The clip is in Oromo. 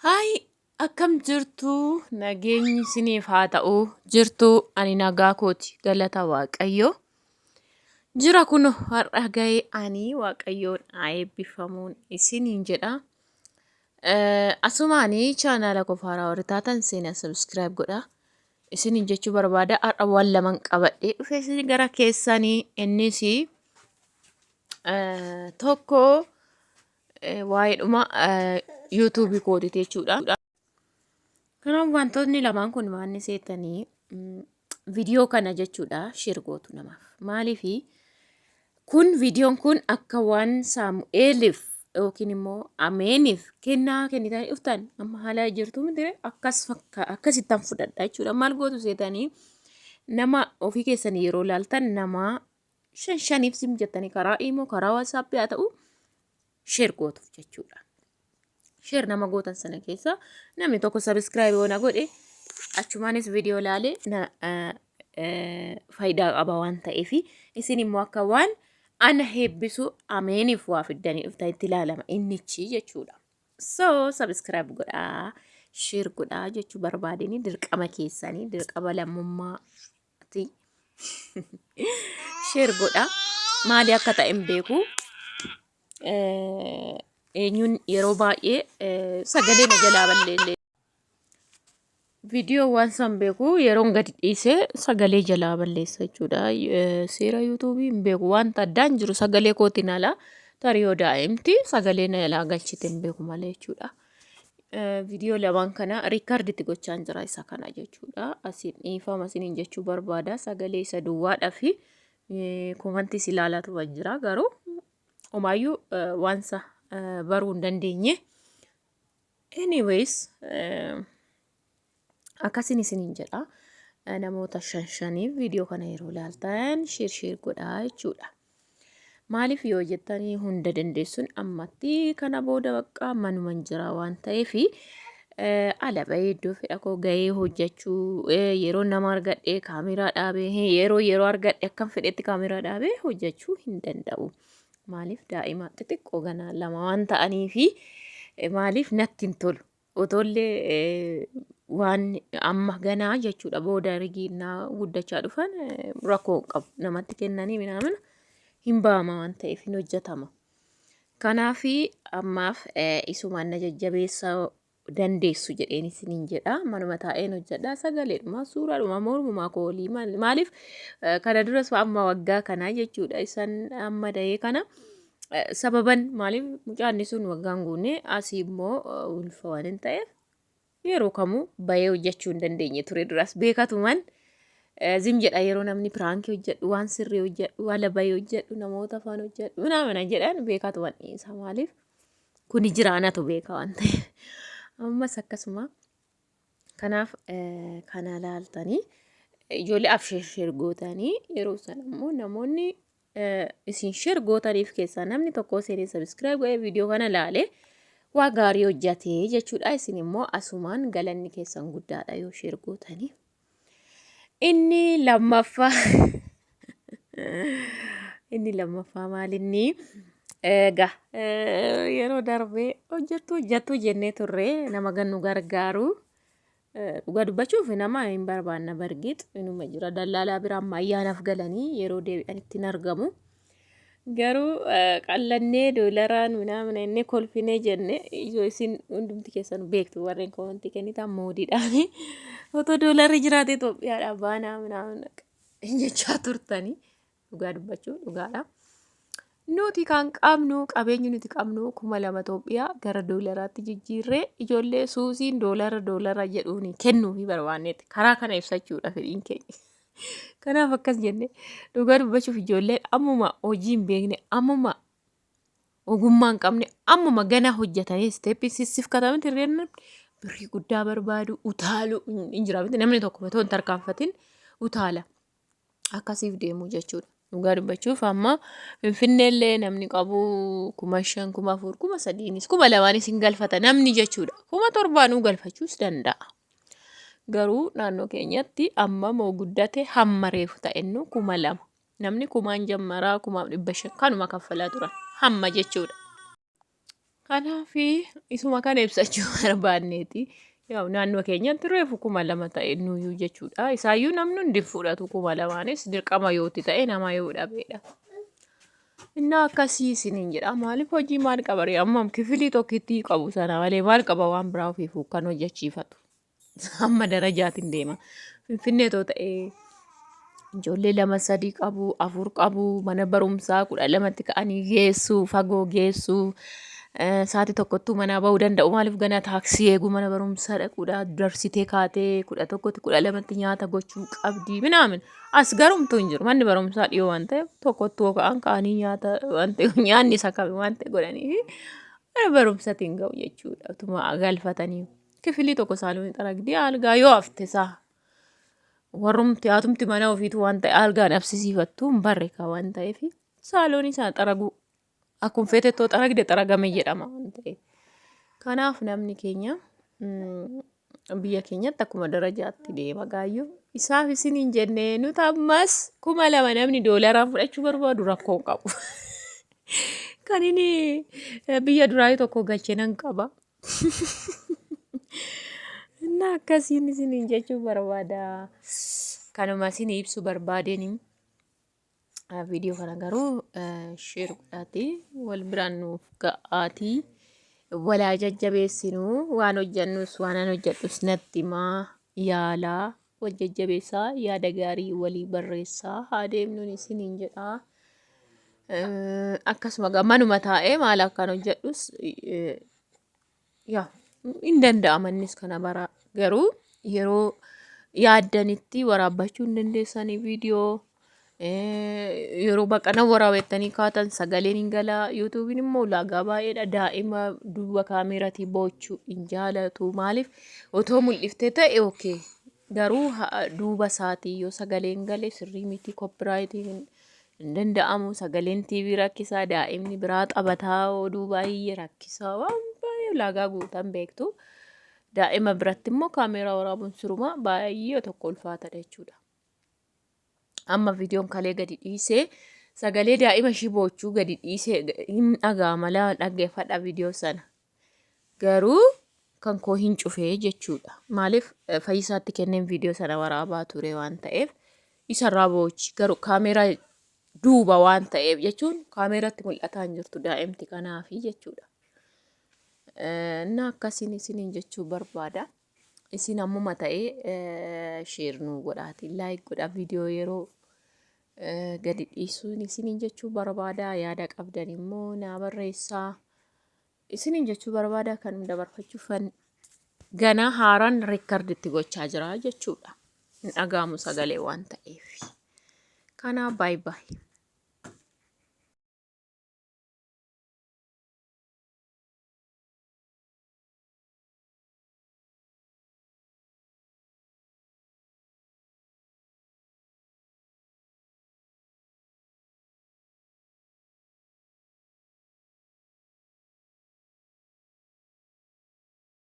Hai, akkam jirtu nageenyi isiniif haa ta'u jirtu ani nagaa kooti galata waaqayyo. Jira kun har'a ga'ee ani waaqayyoon haa eebbifamuun isiniin jedha. Asumaanii chaanaala kofaaraa warri taatan seenaa subscribe godha. Isiniin jechuu barbaada har'a waan laman qabadhee dhufee isin gara keessanii innis tokko waa'eedhuma yuutuubii koodite jechuudha. Kanaaf wantoonni lamaan kun waan seetanii viidiyoo kana jechuudha share gootu namaaf. Maaliifi kun viidiyoon kun akka waan Saamu'eeliif yookiin immoo Ameeniif kennaa kennitanii dhuftan amma haala jirtu miti akkasittan fudhadha jechuudha. Maal gootu seetanii nama ofii keessanii yeroo laaltan nama shaniif sim jettanii karaa imoo karaa waatsaappii haa ta'u share gootuuf jechuudha. Share nama gootan sana keessa namni tokko subscribe yoona godhe achumaanis viidiyoo laalee faayidaa qaba waan ta'eef isin immoo akka waan ana heebbisu Ameeniif waa fiddanii dhuftan itti ilaalama innichi jechuudha. So subscribe godhaa share godhaa jechuu barbaadanii dirqama keessanii dirqama lammummaati. Share godhaa maali akka ta'e hin beeku. Eenyuun yeroo baay'ee sagalee na jalaa balleessaa viidiyoo waan san beeku yeroon gadi dhiisee sagalee jalaa balleessa jechuudha. Seera yuutuubii hin beeku wanta addaan jiru sagalee kootiin alaa tarii daa'imti sagalee na jalaa galchite hin beeku malee jechuudha. Viidiyoo lamaan kana riikarditti gochaan jira isa kana jechuudha. Asiin dhiifama isiniin jechuu barbaada sagalee isa duwwaadhaa fi komantiis ilaalaatu jira garuu homaayyuu waansa baruu hin dandeenye. Anyways akkasiin isiniin jedha namoota shaniif viidiyoo kana yeroo ilaaltan share godhaa jechuudha. Maaliif yoo jettanii hunda dandeessuun ammatti kana booda bakka manuman jira waan ta'eef ala bahee iddoo fedha koo gahee hojjechuu yeroo nama argadhee kaameraa dhaabee yeroo argadhe akkam fedhetti kaameraa dhaabee hojjechuu hin danda'u. Maaliif daa'ima xixiqqoo ganaa lama waan ta'aniif maaliif natti hin tolu. Otollee waan amma ganaa jechuudha booda rigiinaa guddachaa dhufan rakkoo qabu namatti kennanii minaamin hin baama waan ta'eef hin hojjetama. Kanaaf ammaaf isumaan na jajjabeessa dandeessu jedheen isiniin jedha. Manuma taa'een hojjedha sagaleedhuma suuraadhuma mormumaa koolii maaliif kana duras amma waggaa kanaa jechuudha isan amma da'ee kana sababan maaliif mucaanni sun waggaan guunee asii immoo ulfa waan hin ta'eef yeroo kamuu bahee hojjechuu hin dandeenye ture duras beekatuman zim jedha yeroo namni piraankii hojjedhu waan sirrii hojjedhu ala bahee hojjedhu namoota afaan hojjedhu mana jedhan beekatuman dhiisa maaliif kuni jiraanatu beeka waan ta'eef ammas akkasuma kanaaf kana laaltanii ijoollee share gootanii yeroo sana immoo namoonni isin share gootaniif keessaa namni tokko seenee subscribe godhee viidiyoo kana laalee waa gaarii hojjatee jechuudha. Isin immoo asumaan galanni keessan guddaadha yoo share gootanii. Inni lammaffaa maalinni egaa yeroo darbee hojjettu jennee turre nama gannu gargaaru dhugaa dubbachuuf nama hin barbaanna bargiit inuma jira dallaalaa biraan ayyaanaaf galanii yeroo deebi'anitti hin argamu. Garuu qallannee doolaraan minamina inni kolfinee jenne isin hundumti keessan beektu warreen komantii kennitan moodiidhaan otoo doolarri jiraate Itoophiyaadhaa baanaa minamina jechaa turtanii dhugaa dubbachuu dhugaadha. Nuti kan qabnu qabeenyi nuti qabnu 2,000 Itoophiyaa gara doolaraatti jijjiirree ijoollee suusiin doolara jedhuuni kennuufi barbaanneeti karaa kana ibsachuudha fedhiin keenya. Kanaaf akkas jenne dhugaa dubbachuuf ijoollee ammuma hojii hin beekne ammuma ogummaa hin qabne ammuma gana hojjetanii isteeppii sissifkataman tirreen birrii guddaa barbaadu utaalu hin jiraatu namni tokko otoo hin tarkaanfatin utaala akkasiif deemu jechuudha. Dhugaa dubbachuuf amma Finfinneellee namni qabu 5,000, 4,000, 3,000, 2,000 hin galfata namni jechuudha. 7,000 galfachuus danda'a. Garuu naannoo keenyatti amma moo guddate hamma reefu ta'ennu 2,000 namni 1,000 jammaraa 1,500 kanuma kaffalaa turan hamma jechuudha. Kanaaf isuma kana ibsachuu barbaanneeti. Yaa'u naannoo keenyatti reefu 2,000 ta'e nuyyuu jechuudha. Isaayyuu namni hundi fudhatu 2,000nis dirqama yooti ta'e nama yoo dhabeedha. Innaa akkasii isiniin jedha. Maaliif hojii maal qaba ree? Ammam kifilii tokkittii qabu sana malee maal qaba waan biraa ofiifuu kan hojjechiifatu. Hamma darajaatiin deema. Finfinnee too ta'ee ijoollee 2 3 qabu, 4 qabu, mana barumsaa 12tti ka'anii geessu, fagoo geessu. Sa'aatii tokkottuu manaa bahuu danda'u. Maaliif ganaa taaksii eeguu mana barumsaa dhaquudha. Darsitee kaatee 11tti 12tti nyaata gochuu qabdi minaamin. As garumtuu hin jiru. Manni barumsaa dhiyoo waan ta'eef tokkottuu ka'anii nyaata waan ta'eef nyaanni isa qabe waan ta'e godhanii mana barumsaatti hin ga'u jechuudha. Utuma galfatanii kifilii tokko saaloonii xaragdii algaa yoo hafte isaa warrumti haatumti mana ofiitu waan ta'e algaan absisiifattuu hin barre ka waan ta'eef saaloonii isaa xaraguu. Akkuma feetettoo xaragde xaragame jedhama waan ta'eef. Kanaaf namni keenya biyya keenyatti akkuma darajaatti deema gaayyoo. Isaaf isiniin jennee nuti ammas 2,000 namni doolaraan fudhachuu barbaadu rakkoo qabu. Kan inni biyya duraanii tokko galchee nan qaba. Innaa akkasiin isiniin jechuu barbaada. Kanuma isinii ibsu barbaadeen viidiyoo kana garuu sheer godhaatii wal biraan nuuf ga'aatii walaa jajjabeessinuu waan hojjannus waan an hojjedhus natti himaa yaalaa wal jajjabeessaa yaada gaarii walii barreessaa haa deemnuun isiniin jedhaa. Akkasuma manuma taa'ee maal akkan hojjedhus yaa hin danda'amannis kana bara garuu yeroo yaaddanitti waraabbachuu hin dandeessanii viidiyoo. Yeroo baqana waraabbattanii kaatan sagaleen hin galaa. Yuutuubiin immoo ulaagaa baay'eedha. Daa'ima duuba kaameeratii boochuu hin jaalatu. Maaliif otoo mul'iftee ta'e ookee garuu duuba isaatii yoo sagaleen gale sirrii miti koppiraayitiin hin danda'amu. Sagaleen TV rakkisaa daa'imni biraa taphataa oduu baay'ee rakkisaa waan baay'ee ulaagaa guutan beektu. Daa'ima biratti immoo kaameeraa waraabuun sirumaa baay'ee tokko ulfaatadha jechuudha. Amma viidiyoon kalee gadi dhiisee sagalee daa'ima ishii boochuu gadi dhiisee hin dhaga'ama dhaggeeffadha viidiyoo sana. Garuu kan koo hin cufee jechuudha. Maaliif Fayyisaatti kenneen viidiyoo sana waraabaa ture waan ta'eef isarraa boochi. Garuu kaameeraa duuba waan ta'eef jechuun kaameeratti mul'ataa hin jirtu daa'imti kanaafi jechuudha. Innaa akkasiin isiniin jechuu barbaada. Isin ammuma ta'ee sheer nuu godhaatii laayik godhaa viidiyoo yeroo gadi dhiisuun isiniin jechuu barbaada. Yaada qabdan immoo naa barreessaa. Isiniin jechuu barbaada kan dabarfachuuf ganaa haaraan reekarditti gochaa jira jechuudha. Hin dhaga'amu sagalee waan ta'eef. Kanaaf baay'ee.